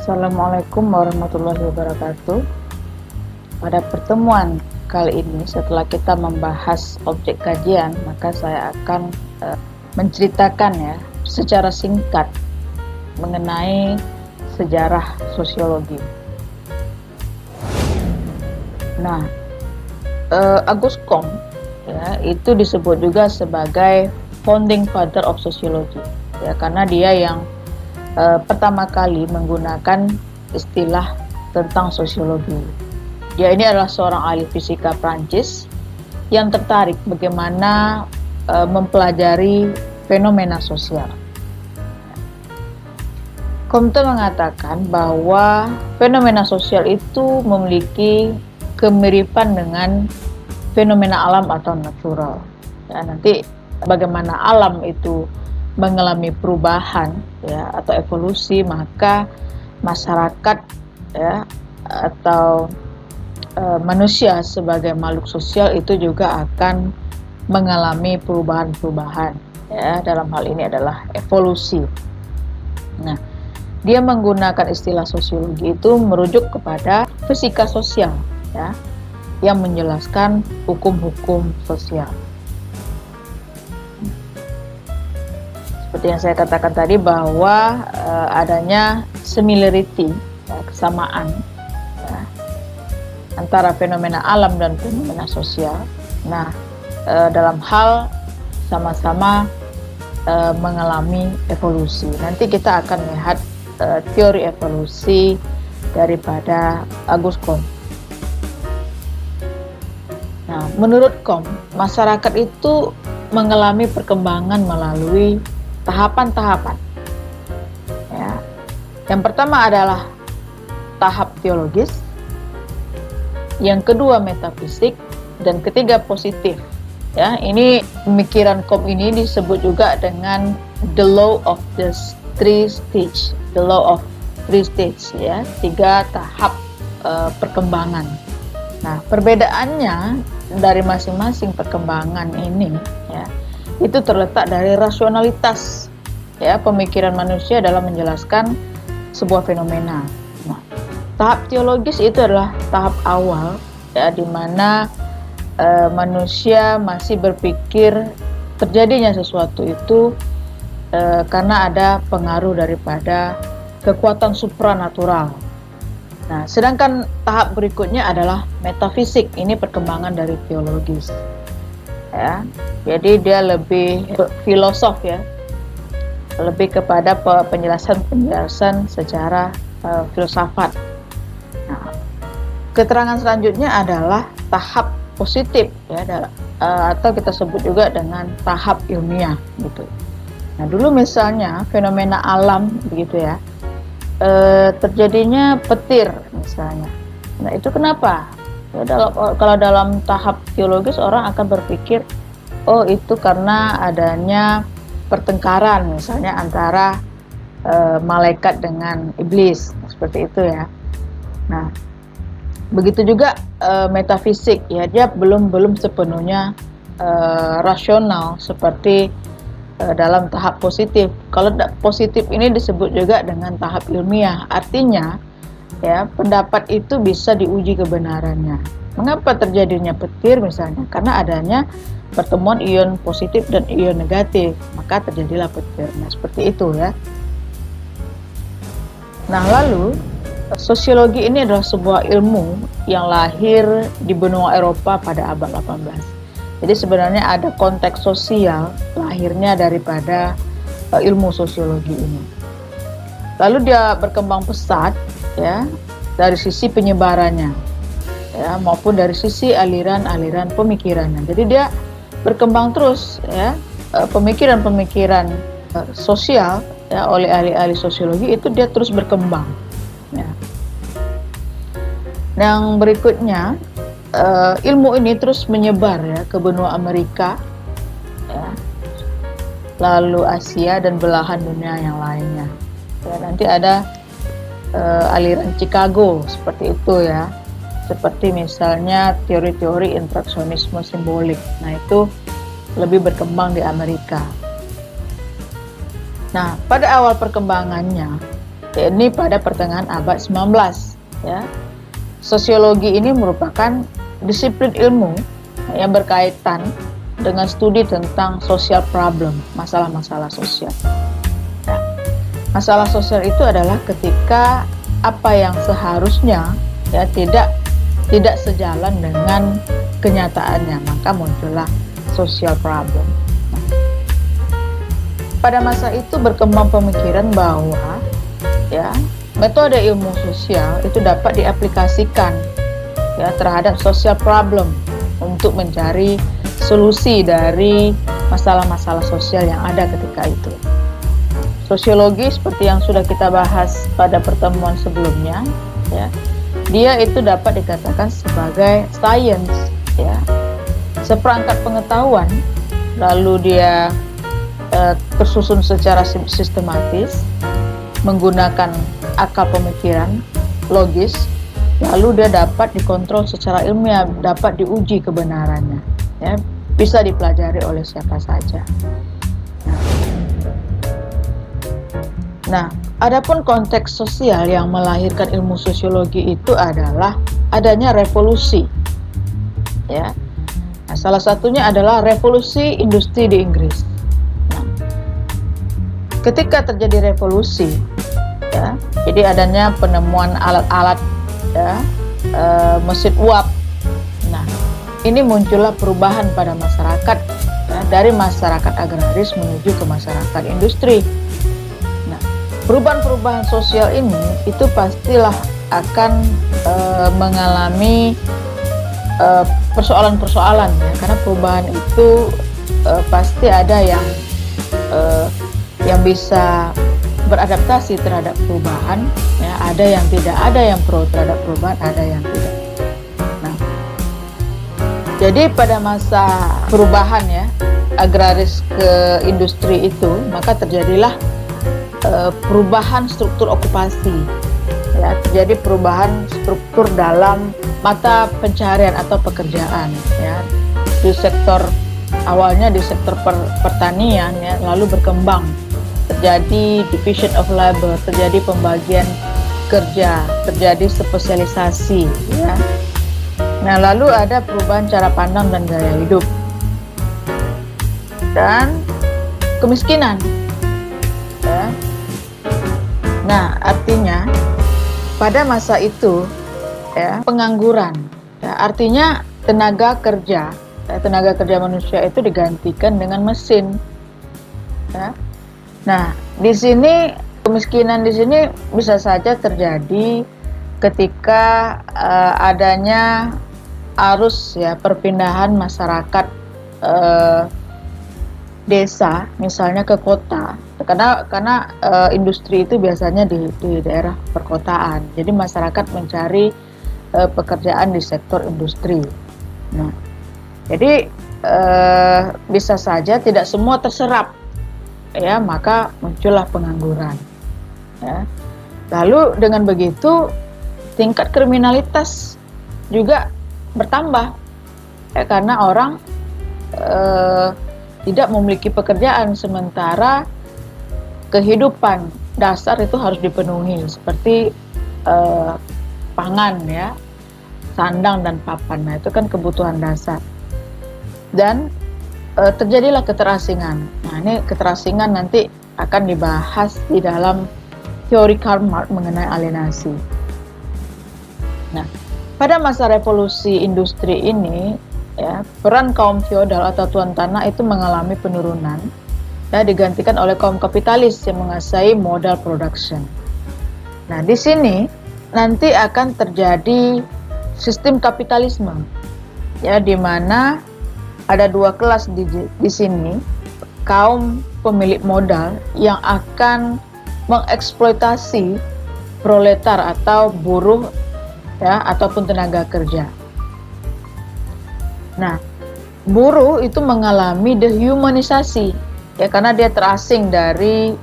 Assalamualaikum warahmatullahi wabarakatuh. Pada pertemuan kali ini, setelah kita membahas objek kajian, maka saya akan menceritakan ya secara singkat mengenai sejarah sosiologi. Nah, Auguste Comte ya, itu disebut juga sebagai founding father of sociology ya, karena dia yang pertama kali menggunakan istilah tentang sosiologi. Dia ini adalah seorang ahli fisika Prancis yang tertarik bagaimana mempelajari fenomena sosial. Comte mengatakan bahwa fenomena sosial itu memiliki kemiripan dengan fenomena alam atau natural. Ya, nanti bagaimana alam itu mengalami perubahan ya atau evolusi, maka masyarakat ya atau manusia sebagai makhluk sosial itu juga akan mengalami perubahan-perubahan ya, dalam hal ini adalah evolusi. Nah, dia menggunakan istilah sosiologi itu merujuk kepada fisika sosial ya, yang menjelaskan hukum-hukum sosial. Seperti yang saya katakan tadi bahwa adanya similarity ya, kesamaan ya, antara fenomena alam dan fenomena sosial. Nah, dalam hal sama-sama mengalami evolusi. Nanti kita akan lihat teori evolusi daripada Auguste Comte. Nah, menurut Comte, masyarakat itu mengalami perkembangan melalui tahapan-tahapan. Ya. Yang pertama adalah tahap teologis, yang kedua metafisik, dan ketiga positif. Ya, ini pemikiran Comte ini disebut juga dengan the law of the three stage, the law of three stage ya, tiga tahap perkembangan. Nah, perbedaannya dari masing-masing perkembangan ini ya, itu terletak dari rasionalitas ya pemikiran manusia dalam menjelaskan sebuah fenomena. Nah, tahap teologis itu adalah tahap awal ya, di mana manusia masih berpikir terjadinya sesuatu itu karena ada pengaruh daripada kekuatan supranatural. Nah, sedangkan tahap berikutnya adalah metafisik. Ini perkembangan dari teologis. Ya, jadi dia lebih filosof ya, lebih kepada penjelasan secara filsafat. Nah, keterangan selanjutnya adalah tahap positif ya, atau kita sebut juga dengan tahap ilmiah gitu. Nah, dulu misalnya fenomena alam begitu ya, terjadinya petir misalnya. Nah, itu kenapa? Ya, kalau dalam tahap teologis orang akan berpikir, oh itu karena adanya pertengkaran misalnya antara malaikat dengan iblis, seperti itu ya. Nah, begitu juga metafisik ya, dia belum sepenuhnya rasional seperti dalam tahap positif. Kalau positif ini disebut juga dengan tahap ilmiah, artinya ya pendapat itu bisa diuji kebenarannya. Mengapa terjadinya petir misalnya? Karena adanya pertemuan ion positif dan ion negatif, maka terjadilah petir. Nah, seperti itu ya. Nah, lalu sosiologi ini adalah sebuah ilmu yang lahir di benua Eropa pada abad 18. Jadi sebenarnya ada konteks sosial lahirnya daripada ilmu sosiologi ini. Lalu dia berkembang pesat ya dari sisi penyebarannya ya maupun dari sisi aliran-aliran pemikirannya. Jadi dia berkembang terus ya, pemikiran-pemikiran sosial ya oleh ahli-ahli sosiologi itu dia terus berkembang ya. Yang berikutnya ilmu ini terus menyebar ya ke benua Amerika ya, lalu Asia dan belahan dunia yang lainnya ya. Nanti ada aliran Chicago seperti itu ya, seperti misalnya teori-teori interaksionisme simbolik. Nah, itu lebih berkembang di Amerika. Nah, pada awal perkembangannya ini pada pertengahan abad 19 ya. Sosiologi ini merupakan disiplin ilmu yang berkaitan dengan studi tentang social problem, masalah-masalah sosial. Nah, masalah sosial itu adalah ketika apa yang seharusnya ya tidak sejalan dengan kenyataannya, maka muncullah social problem. Nah, pada masa itu berkembang pemikiran bahwa ya metode ilmu sosial itu dapat diaplikasikan ya terhadap social problem untuk mencari solusi dari masalah-masalah sosial yang ada ketika itu. Sosiologi seperti yang sudah kita bahas pada pertemuan sebelumnya ya, dia itu dapat dikatakan sebagai science ya, seperangkat pengetahuan, lalu dia tersusun secara sistematis menggunakan akal pemikiran logis, lalu dia dapat dikontrol secara ilmiah, dapat diuji kebenarannya ya, bisa dipelajari oleh siapa saja. Nah, adapun konteks sosial yang melahirkan ilmu sosiologi itu adalah adanya revolusi ya. Nah, salah satunya adalah revolusi industri di Inggris. Nah, ketika terjadi revolusi ya, jadi adanya penemuan alat-alat ya, mesin uap. Nah, ini muncullah perubahan pada masyarakat ya, dari masyarakat agraris menuju ke masyarakat industri. Nah, perubahan-perubahan sosial ini itu pastilah akan mengalami persoalan-persoalan ya, karena perubahan itu pasti ada yang bisa beradaptasi terhadap perubahan ya, ada yang tidak, ada yang pro terhadap perubahan, ada yang tidak. Nah, jadi pada masa perubahan ya agraris ke industri itu, maka terjadilah perubahan struktur okupasi ya, terjadi perubahan struktur dalam mata pencaharian atau pekerjaan ya, di sektor awalnya di sektor pertanian ya, lalu berkembang terjadi division of labor, terjadi pembagian kerja, terjadi spesialisasi ya. Nah, lalu ada perubahan cara pandang dan gaya hidup dan kemiskinan ya. Nah, artinya pada masa itu ya, pengangguran ya, artinya tenaga kerja manusia itu digantikan dengan mesin ya. Nah, di sini kemiskinan di sini bisa saja terjadi ketika adanya arus ya perpindahan masyarakat desa misalnya ke kota, karena industri itu biasanya di daerah perkotaan, jadi masyarakat mencari pekerjaan di sektor industri. Nah, jadi bisa saja tidak semua terserap ya, maka muncullah pengangguran ya. Lalu dengan begitu tingkat kriminalitas juga bertambah ya, karena orang tidak memiliki pekerjaan, sementara kehidupan dasar itu harus dipenuhi seperti pangan ya, sandang dan papan. Nah, itu kan kebutuhan dasar. Dan terjadilah keterasingan. Nah, ini keterasingan nanti akan dibahas di dalam teori Karl Marx mengenai alienasi. Nah, pada masa revolusi industri ini ya, peran kaum feodal atau tuan tanah itu mengalami penurunan ya, digantikan oleh kaum kapitalis yang menguasai modal production. Nah, di sini nanti akan terjadi sistem kapitalisme ya, di mana ada dua kelas di sini, kaum pemilik modal yang akan mengeksploitasi proletar atau buruh ya, ataupun tenaga kerja. Nah, buruh itu mengalami dehumanisasi ya, karena dia terasing dari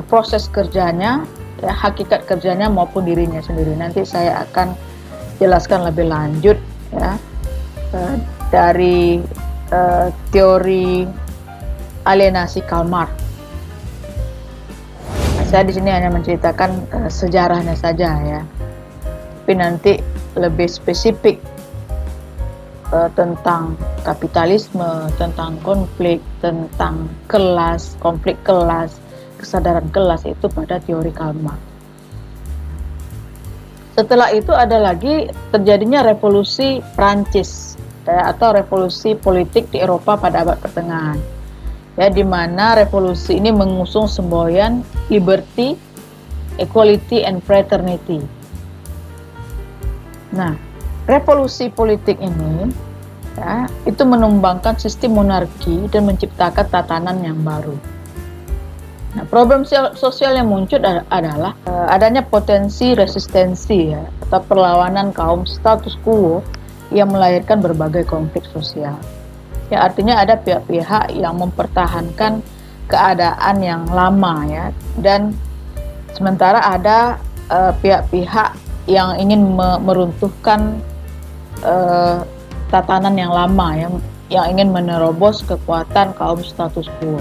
proses kerjanya ya, hakikat kerjanya maupun dirinya sendiri. Nanti saya akan jelaskan lebih lanjut ya dari teori alienasi Karl Marx. Nah, Saya di sini hanya menceritakan sejarahnya saja ya. Tapi nanti lebih spesifik tentang kapitalisme, tentang konflik, tentang kelas, konflik kelas, kesadaran kelas itu pada teori Karl Marx. Setelah itu ada lagi terjadinya revolusi Prancis atau revolusi politik di Eropa pada abad pertengahan. Ya, di mana revolusi ini mengusung semboyan liberty, equality, and fraternity. Nah, revolusi politik ini ya, itu menumbangkan sistem monarki dan menciptakan tatanan yang baru. Nah, problem sosial yang muncul adalah adanya potensi resistensi ya, atau perlawanan kaum status quo yang melahirkan berbagai konflik sosial. Ya, artinya ada pihak-pihak yang mempertahankan keadaan yang lama ya, dan sementara ada pihak-pihak yang ingin meruntuhkan tatanan yang lama ya, yang ingin menerobos kekuatan kaum status quo.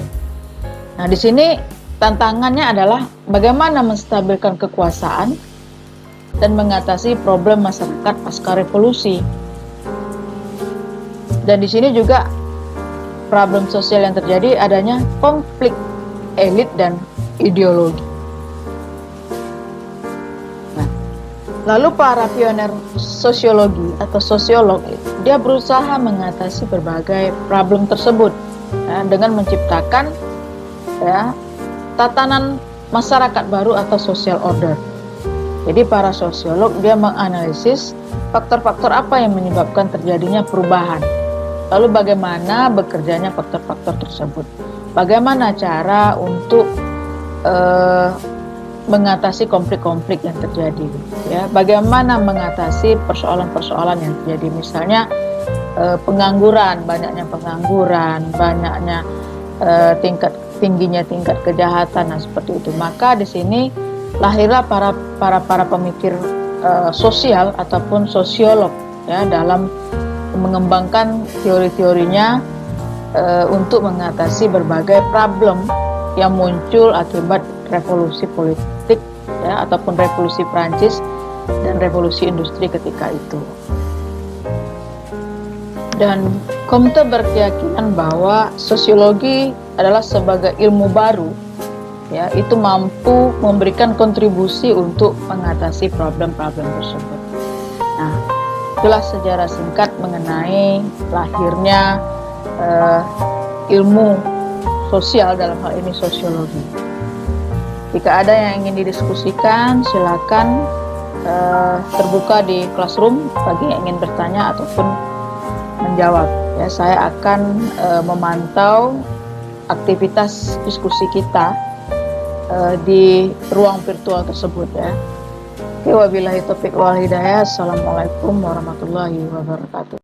Nah, di sini tantangannya adalah bagaimana menstabilkan kekuasaan dan mengatasi problem masyarakat pasca revolusi. Dan di sini juga problem sosial yang terjadi adanya konflik elit dan ideologi. Nah, lalu para pioner sosiologi atau sosiolog dia berusaha mengatasi berbagai problem tersebut ya, dengan menciptakan ya tatanan masyarakat baru atau social order. Jadi para sosiolog dia menganalisis faktor-faktor apa yang menyebabkan terjadinya perubahan. Lalu bagaimana bekerjanya faktor-faktor tersebut? Bagaimana cara untuk mengatasi konflik-konflik yang terjadi? Ya, bagaimana mengatasi persoalan-persoalan yang terjadi? Misalnya pengangguran, banyaknya tingginya tingkat kejahatan, nah seperti itu. Maka di sini lahirlah para pemikir sosial ataupun sosiolog ya dalam mengembangkan teori-teorinya untuk mengatasi berbagai problem yang muncul akibat revolusi politik ya, ataupun revolusi Prancis dan revolusi industri ketika itu. Dan Comte berkeyakinan bahwa sosiologi adalah sebagai ilmu baru ya, itu mampu memberikan kontribusi untuk mengatasi problem-problem tersebut. Nah, itulah sejarah singkat mengenai lahirnya ilmu sosial, dalam hal ini sosiologi. Jika ada yang ingin didiskusikan, silakan terbuka di Classroom bagi yang ingin bertanya ataupun menjawab. Ya, saya akan memantau aktivitas diskusi kita di ruang virtual tersebut ya. Wabillahi taufiq wal hidayah. Assalamualaikum warahmatullahi wabarakatuh.